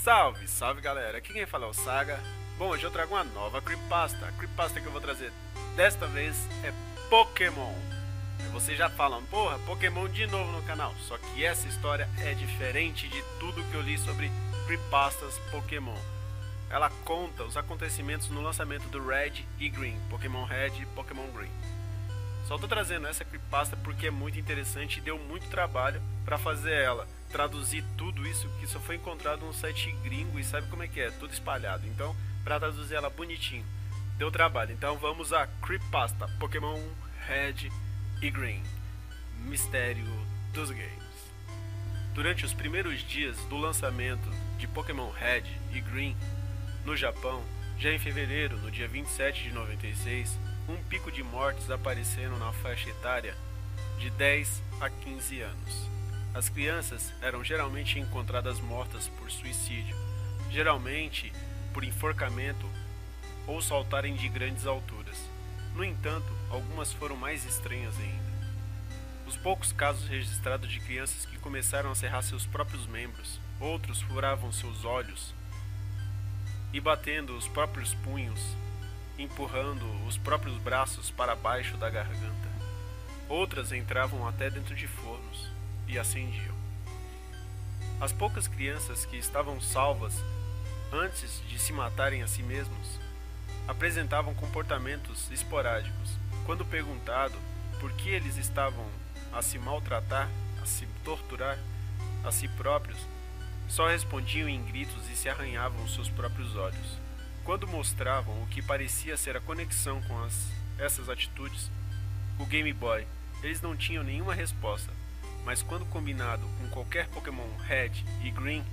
Salve, salve galera, aqui quem fala é o Saga. Bom, hoje eu trago uma nova creepypasta. A creepypasta que eu vou trazer desta vez é Pokémon. Vocês já falam, porra, Pokémon de novo no canal. Só que essa história é diferente de tudo que eu li sobre creepypastas Pokémon. Ela conta os acontecimentos no lançamento do Red e Green, Pokémon Red e Pokémon Green. Só tô trazendo essa creepypasta porque é muito interessante e deu muito trabalho para fazer ela. Traduzir tudo isso que só foi encontrado num site gringo e sabe como é que é, tudo espalhado. Então, para traduzir ela bonitinho, deu trabalho. Então vamos a creepypasta Pokémon Red e Green, Mistério dos Games. Durante os primeiros dias do lançamento de Pokémon Red e Green no Japão, já em fevereiro, no dia 27 de 96, um pico de mortes aparecendo na faixa etária de 10 a 15 anos. As crianças eram geralmente encontradas mortas por suicídio, geralmente por enforcamento ou saltarem de grandes alturas. No entanto, algumas foram mais estranhas ainda. Os poucos casos registrados de crianças que começaram a serrar seus próprios membros, outros furavam seus olhos e batendo os próprios punhos, empurrando os próprios braços para baixo da garganta. Outras entravam até dentro de fornos e acendiam. As poucas crianças que estavam salvas antes de se matarem a si mesmos apresentavam comportamentos esporádicos. Quando perguntado por que eles estavam a se maltratar, a se torturar a si próprios, só respondiam em gritos e se arranhavam os seus próprios olhos. Quando mostravam o que parecia ser a conexão com essas atitudes, o Game Boy, eles não tinham nenhuma resposta, mas quando combinado com qualquer Pokémon Red e Green,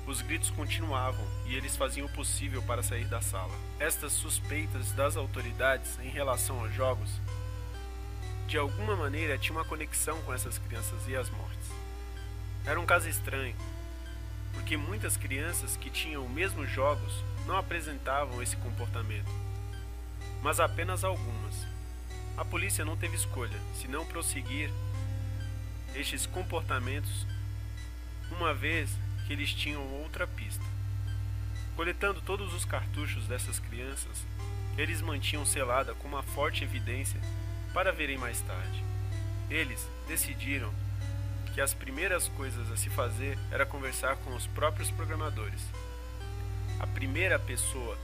os gritos continuavam e eles faziam o possível para sair da sala. Estas suspeitas das autoridades em relação aos jogos, de alguma maneira tinham uma conexão com essas crianças e as mortes. Era um caso estranho, porque muitas crianças que tinham os mesmos jogos não apresentavam esse comportamento, mas apenas algumas. A polícia não teve escolha, senão prosseguir estes comportamentos, uma vez que eles tinham outra pista. Coletando todos os cartuchos dessas crianças, eles mantinham selada com uma forte evidência para verem mais tarde. Eles decidiram que as primeiras coisas a se fazer era conversar com os próprios programadores. A primeira pessoa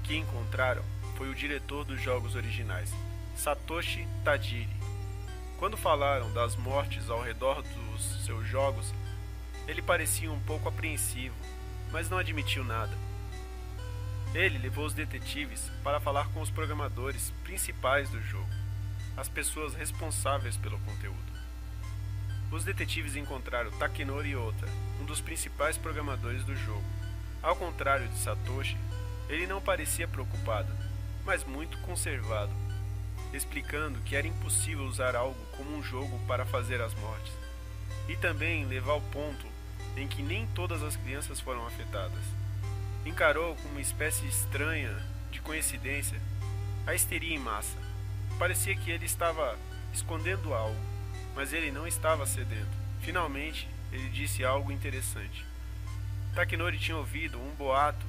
que encontraram foi o diretor dos jogos originais, Satoshi Tajiri. Quando falaram das mortes ao redor dos seus jogos, ele parecia um pouco apreensivo, mas não admitiu nada. Ele levou os detetives para falar com os programadores principais do jogo, as pessoas responsáveis pelo conteúdo. Os detetives encontraram Takenori Ota, um dos principais programadores do jogo. Ao contrário de Satoshi, ele não parecia preocupado, mas muito conservado, explicando que era impossível usar algo como um jogo para fazer as mortes, e também levar ao ponto em que nem todas as crianças foram afetadas. Encarou como uma espécie estranha de coincidência a histeria em massa. Parecia que ele estava escondendo algo, mas ele não estava cedendo. Finalmente, ele disse algo interessante. Takenori tinha ouvido um boato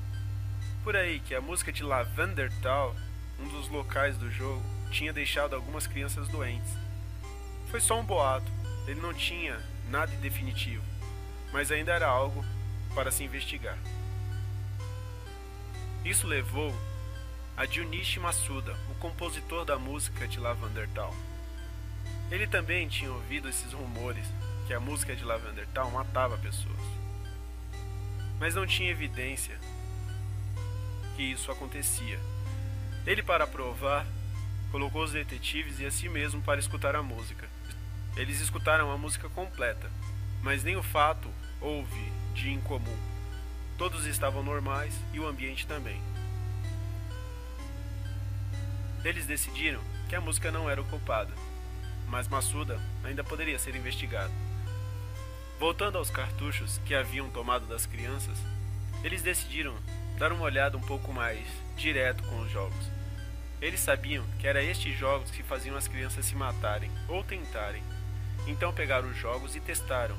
por aí que a música de Lavender Town, um dos locais do jogo, tinha deixado algumas crianças doentes. Foi só um boato, ele não tinha nada definitivo, mas ainda era algo para se investigar. Isso levou a Junichi Masuda, o compositor da música de Lavender Town. Ele também tinha ouvido esses rumores que a música de Lavender Town matava pessoas, mas não tinha evidência que isso acontecia. Ele, para provar, colocou os detetives e a si mesmo para escutar a música. Eles escutaram a música completa, mas nem o fato houve de incomum. Todos estavam normais e o ambiente também. Eles decidiram que a música não era o culpado, mas Massuda ainda poderia ser investigado. Voltando aos cartuchos que haviam tomado das crianças, eles decidiram dar uma olhada um pouco mais direto com os jogos. Eles sabiam que era estes jogos que faziam as crianças se matarem ou tentarem. Então pegaram os jogos e testaram.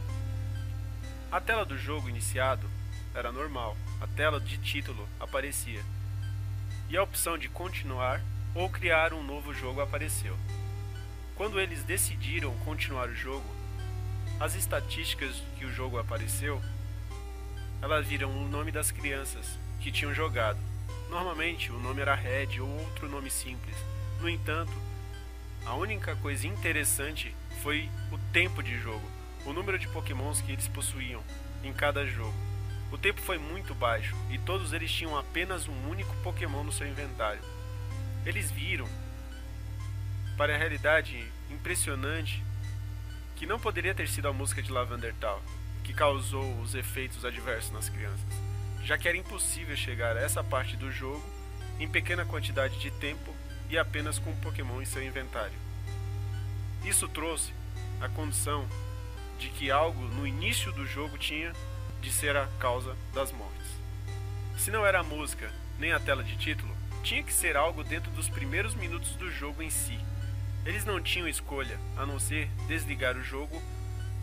A tela do jogo iniciado era normal, a tela de título aparecia. E a opção de continuar ou criar um novo jogo apareceu. Quando eles decidiram continuar o jogo, as estatísticas que o jogo apareceu, elas viram o nome das crianças que tinham jogado. Normalmente o nome era Red ou outro nome simples. No entanto, a única coisa interessante foi o tempo de jogo, o número de pokémons que eles possuíam em cada jogo. O tempo foi muito baixo e todos eles tinham apenas um único pokémon no seu inventário. Eles viram, para a realidade impressionante, que não poderia ter sido a música de Lavender Town que causou os efeitos adversos nas crianças, já que era impossível chegar a essa parte do jogo em pequena quantidade de tempo e apenas com um Pokémon em seu inventário. Isso trouxe a condição de que algo no início do jogo tinha de ser a causa das mortes. Se não era a música nem a tela de título, tinha que ser algo dentro dos primeiros minutos do jogo em si. Eles não tinham escolha a não ser desligar o jogo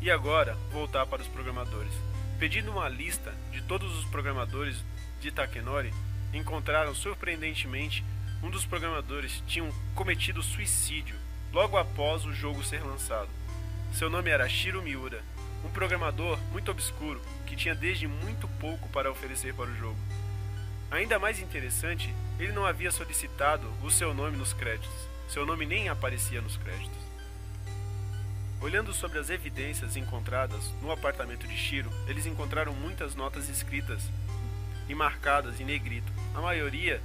e agora voltar para os programadores. Pedindo uma lista de todos os programadores de Takenori, encontraram surpreendentemente um dos programadores tinha cometido suicídio logo após o jogo ser lançado. Seu nome era Shiro Miura, um programador muito obscuro que tinha desde muito pouco para oferecer para o jogo. Ainda mais interessante, ele não havia solicitado o seu nome nos créditos. Seu nome nem aparecia nos créditos. Olhando sobre as evidências encontradas no apartamento de Shiro, eles encontraram muitas notas escritas e marcadas em negrito. A maioria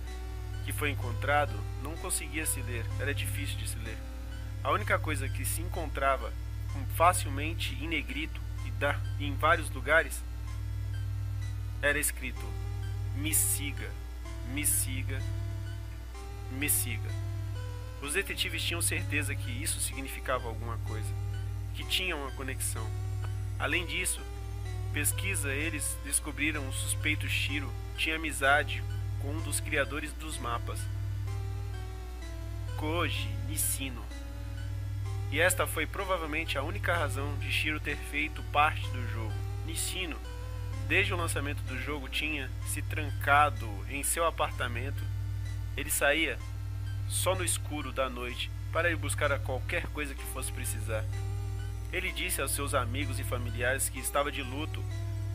que foi encontrado não conseguia se ler, era difícil de se ler. A única coisa que se encontrava facilmente em negrito e em vários lugares era escrito: me siga, me siga, me siga. Os detetives tinham certeza que isso significava alguma coisa, que tinha uma conexão. Além disso, eles descobriram o suspeito Shiro tinha amizade com um dos criadores dos mapas, Koji Nishino. E esta foi provavelmente a única razão de Shiro ter feito parte do jogo. Nishino, desde o lançamento do jogo, tinha se trancado em seu apartamento. Ele saía só no escuro da noite para ir buscar qualquer coisa que fosse precisar. Ele disse aos seus amigos e familiares que estava de luto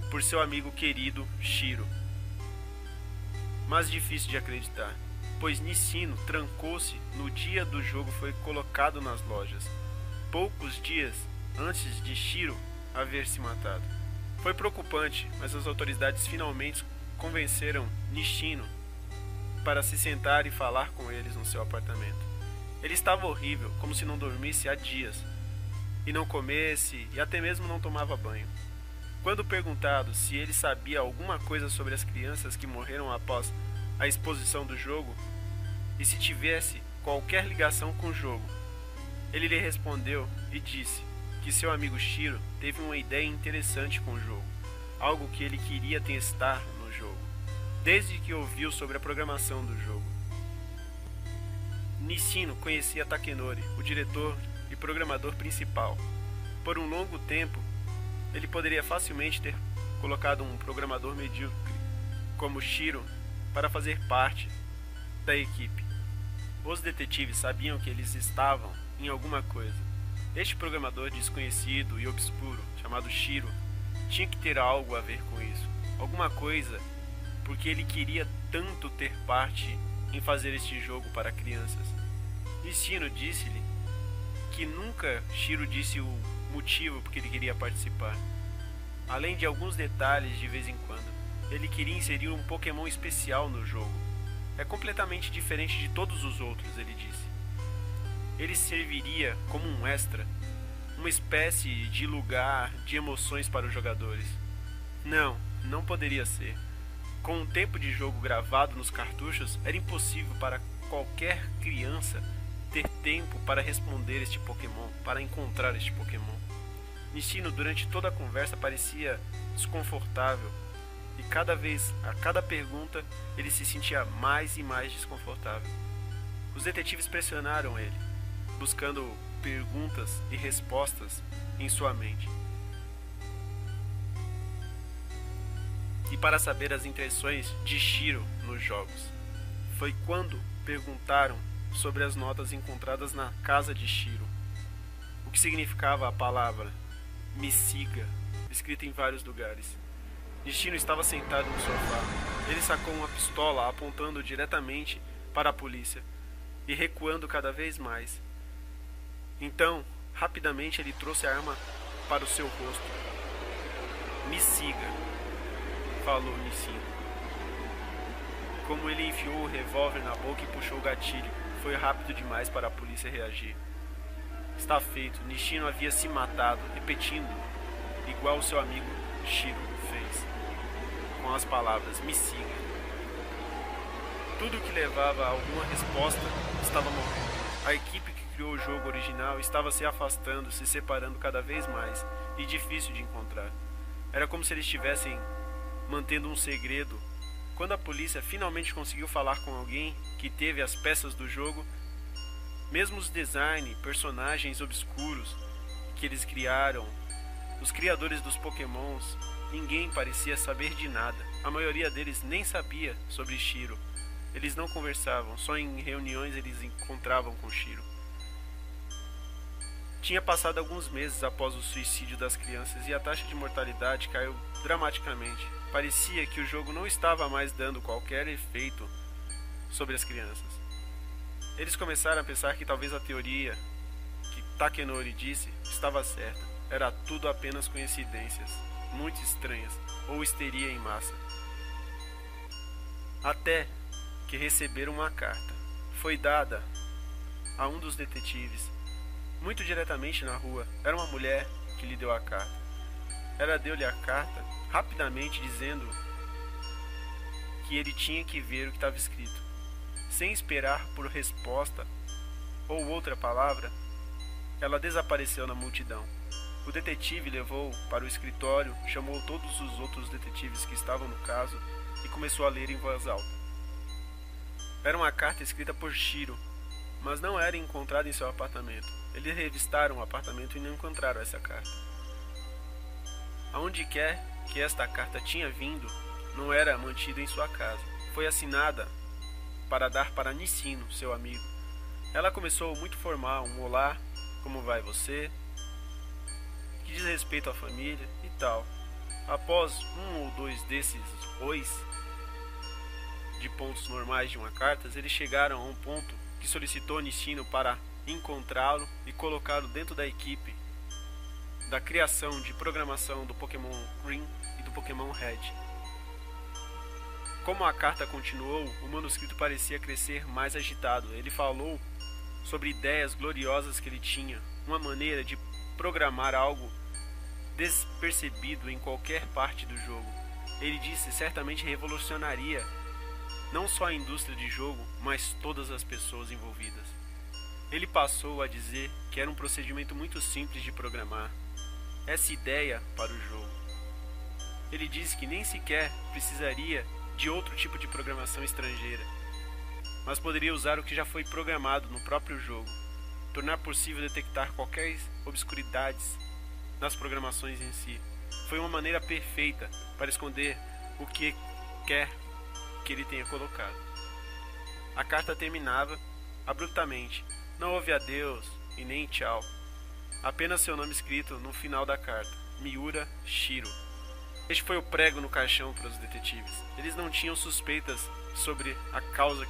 por seu amigo querido Shiro. Mas difícil de acreditar, pois Nishino trancou-se no dia do jogo foi colocado nas lojas, poucos dias antes de Shiro haver se matado. Foi preocupante, mas as autoridades finalmente convenceram Nishino para se sentar e falar com eles no seu apartamento. Ele estava horrível, como se não dormisse há dias, e não comesse, e até mesmo não tomava banho. Quando perguntado se ele sabia alguma coisa sobre as crianças que morreram após a exposição do jogo, e se tivesse qualquer ligação com o jogo, ele lhe respondeu e disse que seu amigo Shiro teve uma ideia interessante com o jogo, algo que ele queria testar no jogo, desde que ouviu sobre a programação do jogo. Nishino conhecia Takenori, o diretor e programador principal. Por um longo tempo, ele poderia facilmente ter colocado um programador medíocre como Shiro para fazer parte da equipe. Os detetives sabiam que eles estavam em alguma coisa. Este programador desconhecido e obscuro, chamado Shiro, tinha que ter algo a ver com isso. Alguma coisa, porque ele queria tanto ter parte em fazer este jogo para crianças. Nishino disse-lhe que nunca Shiro disse o motivo porque ele queria participar. Além de alguns detalhes de vez em quando, ele queria inserir um Pokémon especial no jogo. É completamente diferente de todos os outros, ele disse. Ele serviria como um extra, uma espécie de lugar de emoções para os jogadores. Não poderia ser. Com o tempo de jogo gravado nos cartuchos, era impossível para qualquer criança ter tempo para responder este Pokémon, para encontrar este Pokémon. Nishino, durante toda a conversa, parecia desconfortável e a cada pergunta, ele se sentia mais e mais desconfortável. Os detetives pressionaram ele, buscando perguntas e respostas em sua mente. E para saber as intenções de Shiro nos jogos. Foi quando perguntaram sobre as notas encontradas na casa de Shiro, o que significava a palavra "me siga", escrita em vários lugares. Nishino estava sentado no sofá. Ele sacou uma pistola apontando diretamente para a polícia e recuando cada vez mais. Então, rapidamente ele trouxe a arma para o seu rosto. "Me siga", falou Nishino. Como ele enfiou o revólver na boca e puxou o gatilho, foi rápido demais para a polícia reagir. Está feito, Nishino havia se matado, repetindo, igual o seu amigo Shiro fez, com as palavras "me siga". Tudo que levava a alguma resposta estava morrendo. A equipe que criou o jogo original estava se afastando, se separando cada vez mais, e difícil de encontrar. Era como se eles estivessem mantendo um segredo. Quando a polícia finalmente conseguiu falar com alguém que teve as peças do jogo, mesmo os design, personagens obscuros que eles criaram, os criadores dos Pokémons, ninguém parecia saber de nada. A maioria deles nem sabia sobre Shiro. Eles não conversavam, só em reuniões eles encontravam com Shiro. Tinha passado alguns meses após o suicídio das crianças e a taxa de mortalidade caiu dramaticamente. Parecia que o jogo não estava mais dando qualquer efeito sobre as crianças. Eles começaram a pensar que talvez a teoria que Takenori disse estava certa. Era tudo apenas coincidências, muito estranhas, ou histeria em massa. Até que receberam uma carta. Foi dada a um dos detetives, muito diretamente na rua. Era uma mulher que lhe deu a carta. Ela deu-lhe a carta rapidamente, dizendo que ele tinha que ver o que estava escrito. Sem esperar por resposta ou outra palavra, ela desapareceu na multidão. O detetive levou para o escritório, chamou todos os outros detetives que estavam no caso e começou a ler em voz alta. Era uma carta escrita por Shiro, mas não era encontrada em seu apartamento. Eles revistaram o apartamento e não encontraram essa carta. Aonde quer que esta carta tinha vindo, não era mantida em sua casa. Foi assinada para dar para Nishino, seu amigo. Ela começou muito formal, um olá, como vai você, que diz respeito à família e tal. Após um ou dois desses ois de pontos normais de uma carta, eles chegaram a um ponto que solicitou Nishino para encontrá-lo e colocá-lo dentro da equipe da criação de programação do Pokémon Green e do Pokémon Red. Como a carta continuou, o manuscrito parecia crescer mais agitado. Ele falou sobre ideias gloriosas que ele tinha, uma maneira de programar algo despercebido em qualquer parte do jogo. Ele disse certamente revolucionaria não só a indústria de jogo, mas todas as pessoas envolvidas. Ele passou a dizer que era um procedimento muito simples de programar essa ideia para o jogo. Ele disse que nem sequer precisaria de outro tipo de programação estrangeira, mas poderia usar o que já foi programado no próprio jogo, tornar possível detectar qualquer obscuridades nas programações em si. Foi uma maneira perfeita para esconder o que quer que ele tenha colocado. A carta terminava abruptamente. Não houve adeus e nem tchau. Apenas seu nome escrito no final da carta: Miura Shiro. Este foi o prego no caixão para os detetives. Eles não tinham suspeitas sobre a causa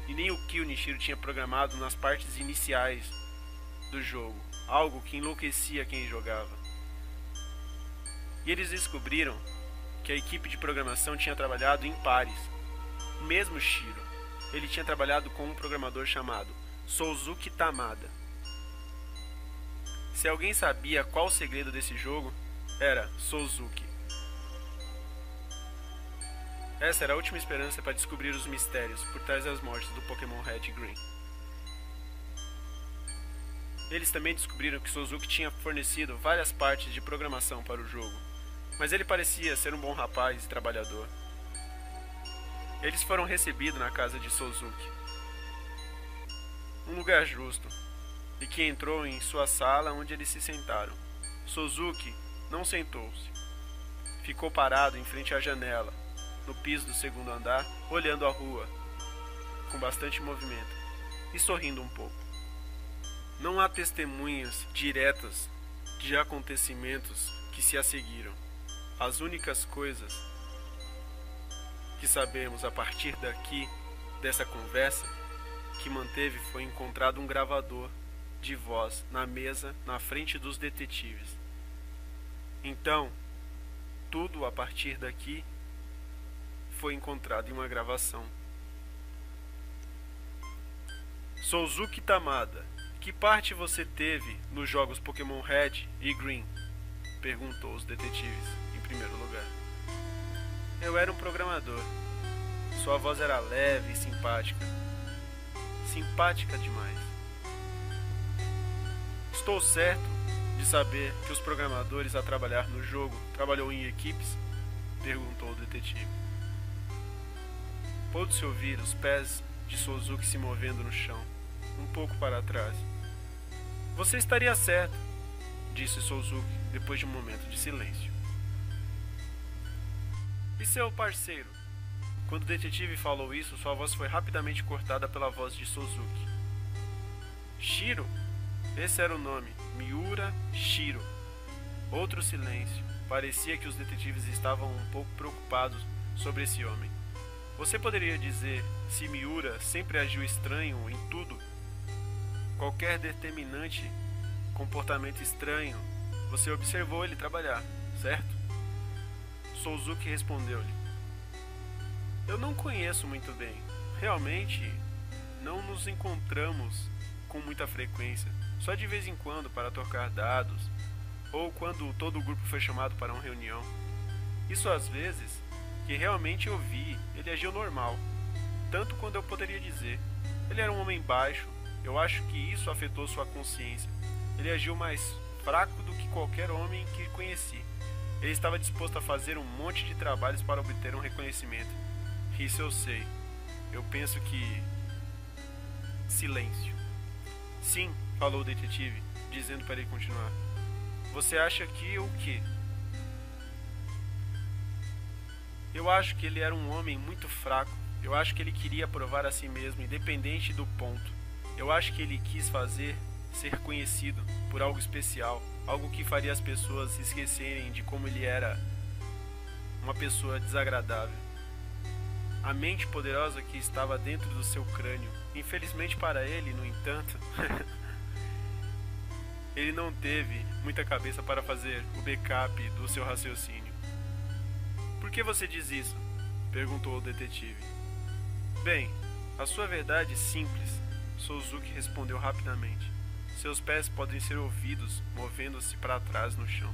e nem o que o Nishiro tinha programado nas partes iniciais do jogo, algo que enlouquecia quem jogava. E eles descobriram que a equipe de programação tinha trabalhado em pares. O mesmo Shiro, ele tinha trabalhado com um programador chamado Souzuki Tamada. Se alguém sabia qual o segredo desse jogo, era Souzuki. Essa era a última esperança para descobrir os mistérios por trás das mortes do Pokémon Red e Green. Eles também descobriram que Sozuki tinha fornecido várias partes de programação para o jogo, mas ele parecia ser um bom rapaz e trabalhador. Eles foram recebidos na casa de Sozuki, um lugar justo, e que entrou em sua sala onde eles se sentaram. Sozuki não sentou-se. Ficou parado em frente à janela, no piso do segundo andar, olhando a rua, com bastante movimento, e sorrindo um pouco. Não há testemunhas diretas de acontecimentos que se a seguiram. As únicas coisas que sabemos a partir daqui, dessa conversa, que manteve foi encontrado um gravador de voz na mesa na frente dos detetives. Então, tudo a partir daqui foi encontrado em uma gravação. Sozuki Tamada, que parte você teve nos jogos Pokémon Red e Green? Perguntou os detetives, em primeiro lugar. Eu era um programador. Sua voz era leve e simpática. Simpática demais. Estou certo de saber que os programadores a trabalhar no jogo trabalhou em equipes? Perguntou o detetive. Pôde-se ouvir os pés de Sozuki se movendo no chão, um pouco para trás. Você estaria certo, disse Sozuki depois de um momento de silêncio. E seu parceiro? Quando o detetive falou isso, sua voz foi rapidamente cortada pela voz de Sozuki. Shiro? Esse era o nome, Miura Shiro. Outro silêncio. Parecia que os detetives estavam um pouco preocupados sobre esse homem. Você poderia dizer se Miura sempre agiu estranho em tudo? Qualquer determinante comportamento estranho, você observou ele trabalhar, certo? Sozuki respondeu-lhe. Eu não conheço muito bem. Realmente, não nos encontramos com muita frequência. Só de vez em quando para trocar dados, ou quando todo o grupo foi chamado para uma reunião. Isso às vezes, que realmente eu vi, ele agiu normal. Tanto quando eu poderia dizer. Ele era um homem baixo, eu acho que isso afetou sua consciência. Ele agiu mais fraco do que qualquer homem que conheci. Ele estava disposto a fazer um monte de trabalhos para obter um reconhecimento. Isso eu sei. Eu penso que... Silêncio. Sim, falou o detetive, dizendo para ele continuar. Você acha que o quê? Eu acho que ele era um homem muito fraco. Eu acho que ele queria provar a si mesmo, independente do ponto. Eu acho que ele quis ser conhecido por algo especial, algo que faria as pessoas esquecerem de como ele era uma pessoa desagradável. A mente poderosa que estava dentro do seu crânio. Infelizmente para ele, no entanto, ele não teve muita cabeça para fazer o backup do seu raciocínio. Por que você diz isso? Perguntou o detetive. Bem, a sua verdade é simples, Sozuki respondeu rapidamente. Seus pés podem ser ouvidos movendo-se para trás no chão.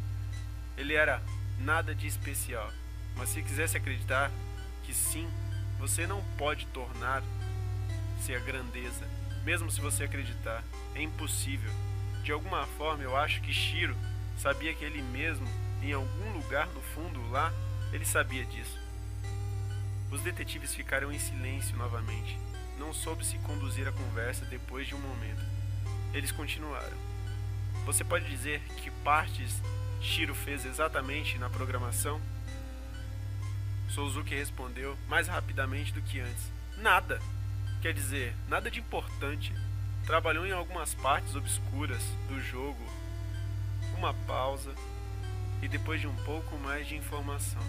Ele era nada de especial, mas se quisesse acreditar que sim, você não pode tornar-se a grandeza, mesmo se você acreditar. É impossível. De alguma forma, eu acho que Shiro sabia que ele mesmo, em algum lugar no fundo lá, ele sabia disso. Os detetives ficaram em silêncio novamente. Não soube se conduzir a conversa depois de um momento. Eles continuaram. Você pode dizer que partes Shiro fez exatamente na programação? Sozuki respondeu mais rapidamente do que antes. Nada. Quer dizer, nada de importante. Trabalhou em algumas partes obscuras do jogo. Uma pausa e depois de um pouco mais de informação.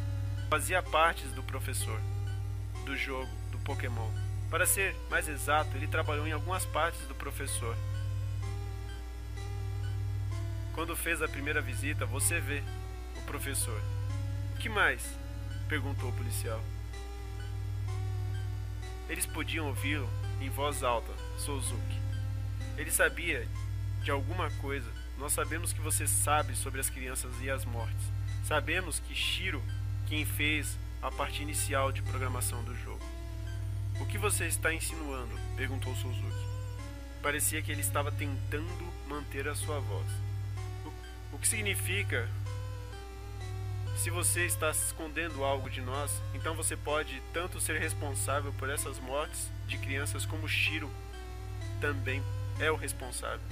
Fazia partes do professor, do jogo, do Pokémon. Para ser mais exato, ele trabalhou em algumas partes do professor. Quando fez a primeira visita, você vê o professor. O que mais? Perguntou o policial. Eles podiam ouvi-lo em voz alta, Sozuki. Ele sabia de alguma coisa. Nós sabemos que você sabe sobre as crianças e as mortes. Sabemos que Shiro, quem fez a parte inicial de programação do jogo. O que você está insinuando? Perguntou Suzuki. Parecia que ele estava tentando manter a sua voz. O que significa? Se você está escondendo algo de nós, então você pode tanto ser responsável por essas mortes de crianças como Shiro também é o responsável.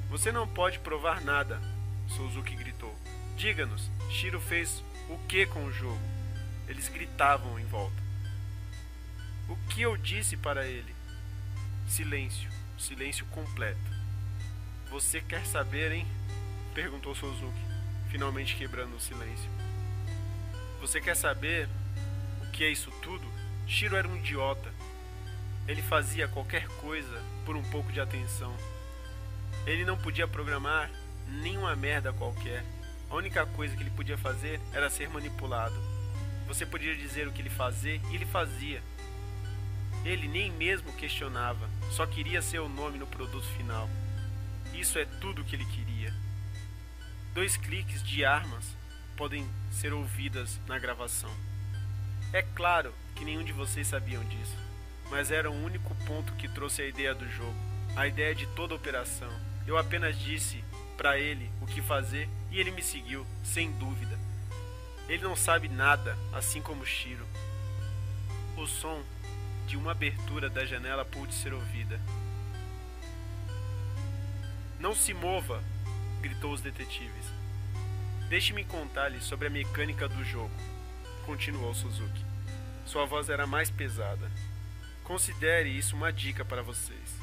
Você não pode provar nada, Suzuki gritou. Diga-nos, Shiro fez o que com o jogo? Eles gritavam em volta. O que eu disse para ele? Silêncio, silêncio completo. Você quer saber, hein? Perguntou Suzuki, finalmente quebrando o silêncio. Você quer saber o que é isso tudo? Shiro era um idiota. Ele fazia qualquer coisa por um pouco de atenção. Ele não podia programar nenhuma merda qualquer. A única coisa que ele podia fazer era ser manipulado. Você podia dizer o que ele fazia e ele fazia. Ele nem mesmo questionava, só queria seu nome no produto final. Isso é tudo o que ele queria. 2 cliques de armas podem ser ouvidas na gravação. É claro que nenhum de vocês sabiam disso, mas era o único ponto que trouxe a ideia do jogo, a ideia de toda a operação. Eu apenas disse para ele o que fazer e ele me seguiu, sem dúvida. Ele não sabe nada, assim como Shiro. O som de uma abertura da janela pôde ser ouvida. Não se mova, gritou os detetives. Deixe-me contar-lhe sobre a mecânica do jogo, continuou Suzuki. Sua voz era mais pesada. Considere isso uma dica para vocês.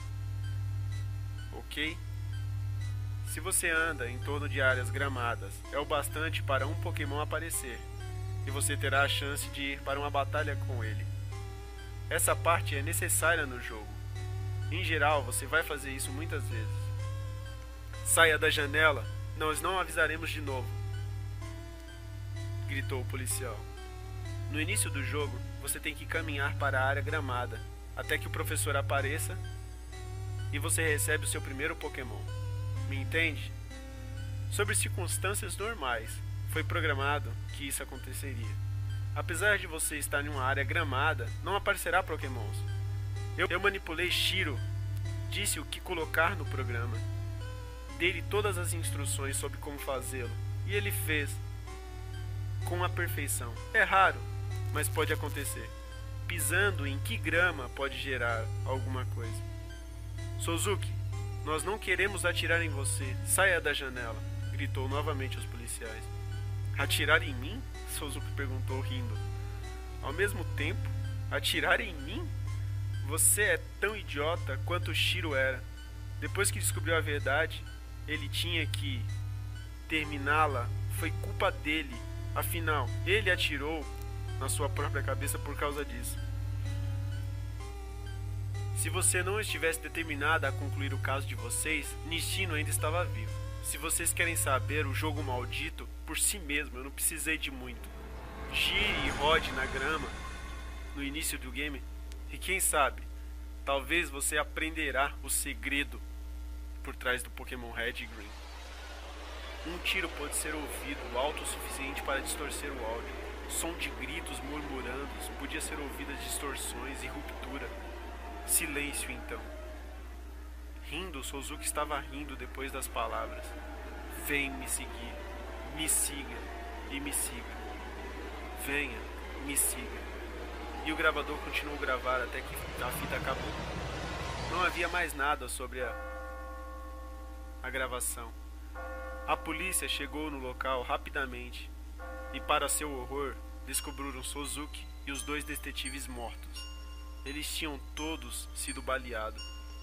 Ok? Se você anda em torno de áreas gramadas, é o bastante para um Pokémon aparecer, e você terá a chance de ir para uma batalha com ele. Essa parte é necessária no jogo. Em geral, você vai fazer isso muitas vezes. Saia da janela, nós não avisaremos de novo, gritou o policial. No início do jogo, você tem que caminhar para a área gramada, até que o professor apareça e você recebe o seu primeiro Pokémon. Me entende? Sob circunstâncias normais, foi programado que isso aconteceria. Apesar de você estar em uma área gramada, não aparecerá Pokémons. Eu manipulei Shiro, disse o que colocar no programa. Dei-lhe todas as instruções sobre como fazê-lo, e ele fez com a perfeição. É raro, mas pode acontecer. Pisando em que grama pode gerar alguma coisa. Suzuki, nós não queremos atirar em você. Saia da janela, gritou novamente aos policiais. Atirar em mim? Suzuki perguntou rindo. Ao mesmo tempo, atirar em mim? Você é tão idiota quanto Shiro era. Depois que descobriu a verdade, ele tinha que terminá-la. Foi culpa dele. Afinal, ele atirou na sua própria cabeça por causa disso. Se você não estivesse determinada a concluir o caso de vocês, Nishino ainda estava vivo. Se vocês querem saber o jogo maldito por si mesmo, eu não precisei de muito. Gire e rode na grama no início do game e quem sabe, talvez você aprenderá o segredo por trás do Pokémon Red e Green. Um tiro pode ser ouvido alto o suficiente para distorcer o áudio. Som de gritos murmurando podia ser ouvido as distorções e ruptura. Silêncio então. Rindo, Suzuki estava rindo depois das palavras. Vem me seguir, me siga e me siga. Venha, me siga. E o gravador continuou a gravar até que a fita acabou. Não havia mais nada sobre a gravação. A polícia chegou no local rapidamente e, para seu horror, descobriram Suzuki e os 2 detetives mortos. Eles tinham todos sido baleados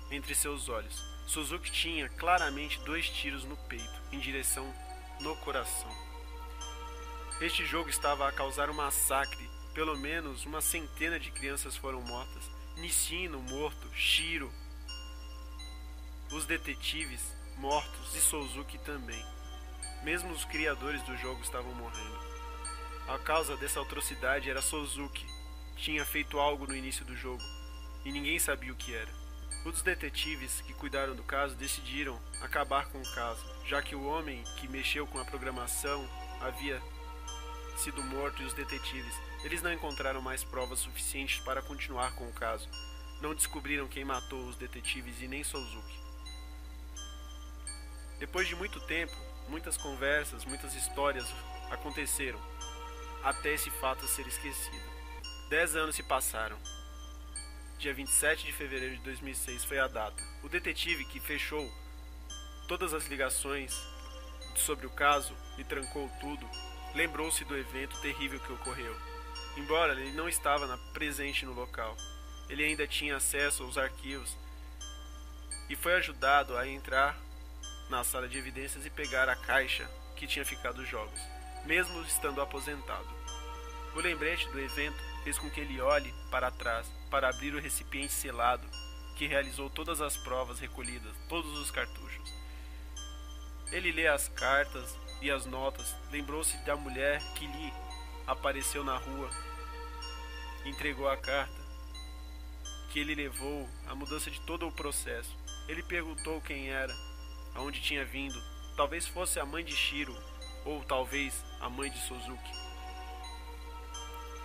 entre seus olhos. Suzuki tinha claramente 2 tiros no peito, em direção no coração. Este jogo estava a causar um massacre. Pelo menos uma centena de crianças foram mortas. Nishino morto, Shiro, os detetives mortos e Suzuki também. Mesmo os criadores do jogo estavam morrendo. A causa dessa atrocidade era Suzuki. Tinha feito algo no início do jogo e ninguém sabia o que era. Os detetives que cuidaram do caso decidiram acabar com o caso, já que o homem que mexeu com a programação havia sido morto e os detetives Eles não encontraram mais provas suficientes para continuar com o caso. Não descobriram quem matou os detetives e nem Souzuki. Depois de muito tempo, muitas conversas, muitas histórias aconteceram, até esse fato ser esquecido. 10 anos se passaram. Dia 27 de fevereiro de 2006 foi a data. O detetive que fechou todas as ligações sobre o caso e trancou tudo, lembrou-se do evento terrível que ocorreu. Embora ele não estava presente no local, ele ainda tinha acesso aos arquivos e foi ajudado a entrar na sala de evidências e pegar a caixa que tinha ficado os jogos, mesmo estando aposentado. O lembrete do evento fez com que ele olhe para trás para abrir o recipiente selado que realizou todas as provas recolhidas, todos os cartuchos. Ele lê as cartas e as notas, lembrou-se da mulher que lhe apareceu na rua, entregou a carta, que ele levou a mudança de todo o processo. Ele perguntou quem era, aonde tinha vindo, talvez fosse a mãe de Shiro, ou talvez a mãe de Suzuki.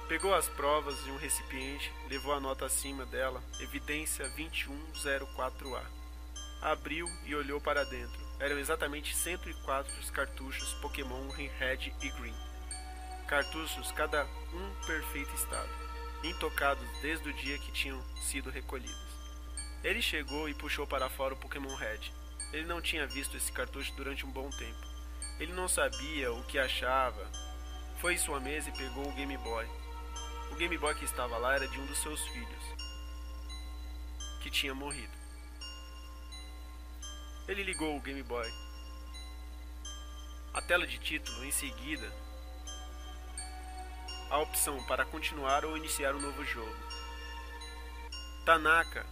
Pegou as provas em um recipiente, levou a nota acima dela, evidência 2104A. Abriu e olhou para dentro. Eram exatamente 104 cartuchos Pokémon Red e Green. Cartuchos cada um perfeito estado, intocados desde o dia que tinham sido recolhidos. Ele chegou e puxou para fora o Pokémon Red. Ele não tinha visto esse cartucho durante um bom tempo. Ele não sabia o que achava. Foi em sua mesa e pegou o Game Boy. O Game Boy que estava lá era de um dos seus filhos, que tinha morrido. Ele ligou o Game Boy. A tela de título, em seguida, a opção para continuar ou iniciar um novo jogo. Tanaka,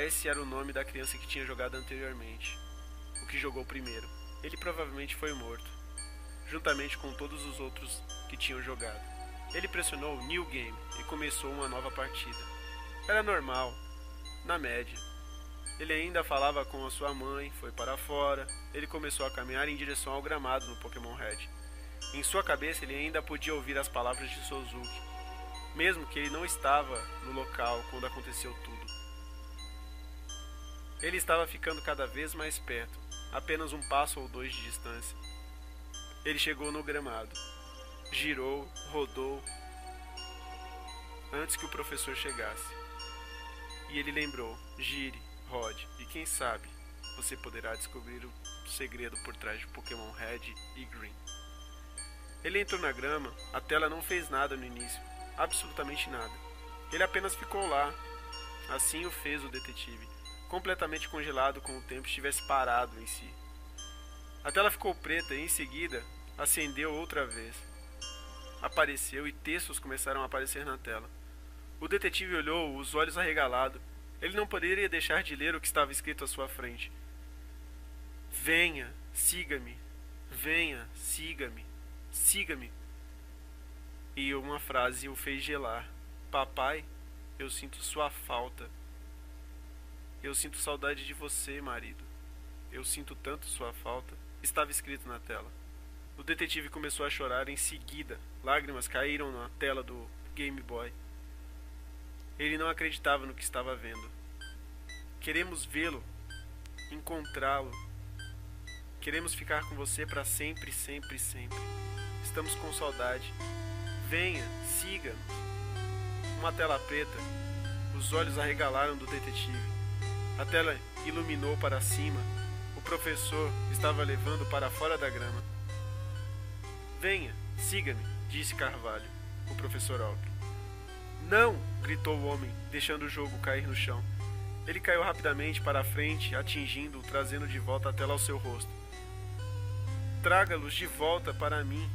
esse era o nome da criança que tinha jogado anteriormente, o que jogou primeiro. Ele provavelmente foi morto, juntamente com todos os outros que tinham jogado. Ele pressionou New Game e começou uma nova partida. Era normal, na média. Ele ainda falava com a sua mãe, foi para fora. Ele começou a caminhar em direção ao gramado no Pokémon Red. Em sua cabeça ele ainda podia ouvir as palavras de Suzuki, mesmo que ele não estava no local quando aconteceu tudo. Ele estava ficando cada vez mais perto, apenas um passo ou dois de distância. Ele chegou no gramado, girou, rodou, antes que o professor chegasse. E ele lembrou, gire, rode, e quem sabe, você poderá descobrir o segredo por trás de Pokémon Red e Green. Ele entrou na grama, a tela não fez nada no início, absolutamente nada. Ele apenas ficou lá. Assim o fez o detetive, completamente congelado como o tempo estivesse parado em si. A tela ficou preta e em seguida acendeu outra vez. Apareceu e textos começaram a aparecer na tela. O detetive olhou, os olhos arregalados. Ele não poderia deixar de ler o que estava escrito à sua frente. Venha, siga-me. Venha, siga-me. Siga-me. E uma frase o fez gelar. Papai, eu sinto sua falta. Eu sinto saudade de você, marido. Eu sinto tanto sua falta. Estava escrito na tela. O detetive começou a chorar em seguida. Lágrimas caíram na tela do Game Boy. Ele não acreditava no que estava vendo. Queremos vê-lo, encontrá-lo. Queremos ficar com você para sempre, sempre, sempre. Estamos com saudade. Venha, siga-nos. Uma tela preta. Os olhos arregalaram do detetive. A tela iluminou para cima. O professor estava levando para fora da grama. Venha, siga-me, disse Carvalho, o professor Oak. Não! Gritou o homem, deixando o jogo cair no chão. Ele caiu rapidamente para a frente, atingindo-o, trazendo de volta a tela ao seu rosto. Traga-los de volta para mim.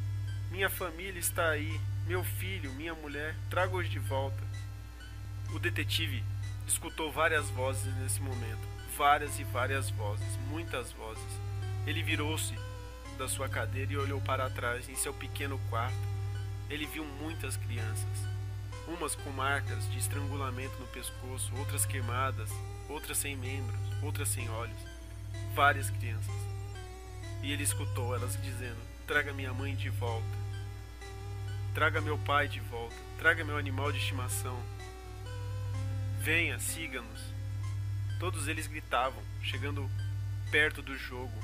Minha família está aí. Meu filho, minha mulher, traga-os de volta. O detetive escutou várias vozes nesse momento. Várias e várias vozes, muitas vozes. Ele virou-se da sua cadeira e olhou para trás em seu pequeno quarto. Ele viu muitas crianças. Umas com marcas de estrangulamento no pescoço, outras queimadas, outras sem membros, outras sem olhos. Várias crianças. E ele escutou elas dizendo, traga minha mãe de volta. Traga meu pai de volta. Traga meu animal de estimação. Venha, siga-nos. Todos eles gritavam, chegando perto do jogo,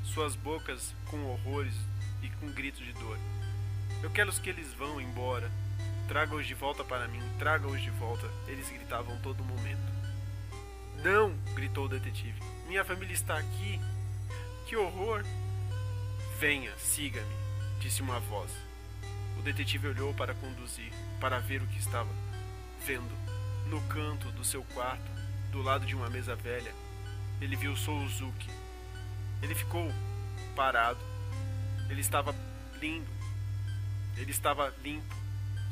suas bocas com horrores e com gritos de dor. Eu quero que eles vão embora. Traga-os de volta para mim, traga-os de volta. Eles gritavam todo momento. Não! Gritou o detetive. Minha família está aqui. Que horror! Venha, siga-me, disse uma voz. O detetive olhou para conduzir, para ver o que estava vendo. No canto do seu quarto, do lado de uma mesa velha, ele viu Souzuki. Ele ficou parado. Ele estava lindo. Ele estava limpo,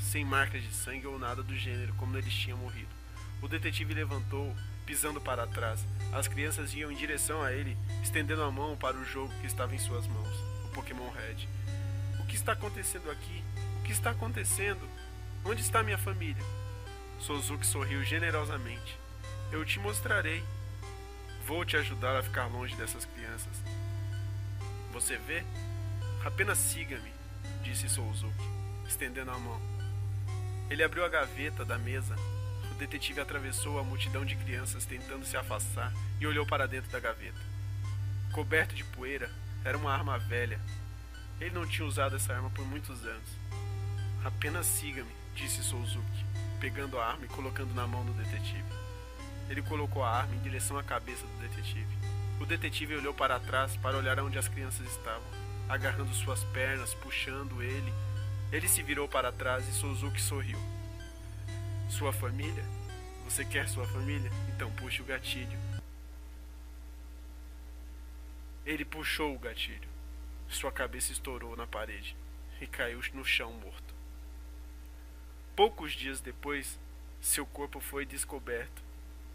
sem marcas de sangue ou nada do gênero, como eles tinham morrido. O detetive levantou, pisando para trás. As crianças iam em direção a ele, estendendo a mão para o jogo que estava em suas mãos, o Pokémon Red. O que está acontecendo aqui? O que está acontecendo? Onde está minha família? Souzuki sorriu generosamente. Eu te mostrarei. Vou te ajudar a ficar longe dessas crianças. Você vê? Apenas siga-me, disse Souzuki, estendendo a mão. Ele abriu a gaveta da mesa. O detetive atravessou a multidão de crianças tentando se afastar e olhou para dentro da gaveta. Coberto de poeira, era uma arma velha. Ele não tinha usado essa arma por muitos anos. Apenas siga-me, disse Souzuki, pegando a arma e colocando na mão do detetive. Ele colocou a arma em direção à cabeça do detetive. O detetive olhou para trás para olhar onde as crianças estavam, agarrando suas pernas, puxando ele. Ele se virou para trás e Souzuki sorriu. Sua família? Você quer sua família? Então puxe o gatilho. Ele puxou o gatilho. Sua cabeça estourou na parede e caiu no chão morto. Poucos dias depois, seu corpo foi descoberto.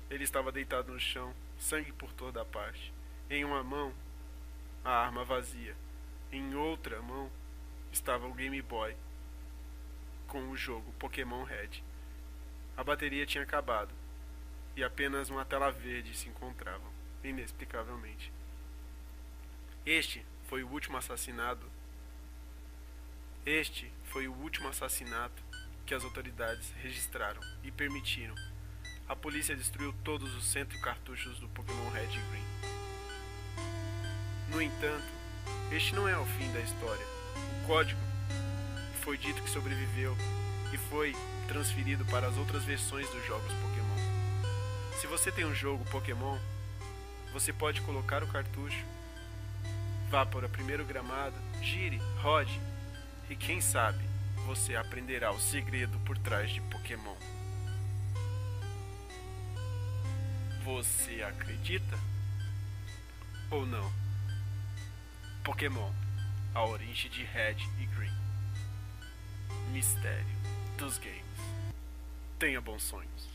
Ele estava deitado no chão, sangue por toda a parte. Em uma mão, a arma vazia. Em outra mão, estava o Game Boy com o jogo Pokémon Red. A bateria tinha acabado e apenas uma tela verde se encontrava, inexplicavelmente. Este foi o último assassinato que as autoridades registraram e permitiram. A polícia destruiu todos os 100 cartuchos do Pokémon Red e Green. No entanto, este não é o fim da história. O código foi dito que sobreviveu e foi transferido para as outras versões dos jogos Pokémon. Se você tem um jogo Pokémon, você pode colocar o cartucho, vá para o primeiro gramado, gire, rode e quem sabe você aprenderá o segredo por trás de Pokémon. Você acredita? Ou não? Pokémon, a origem de Red e Green. Mistério dos games. Tenha bons sonhos.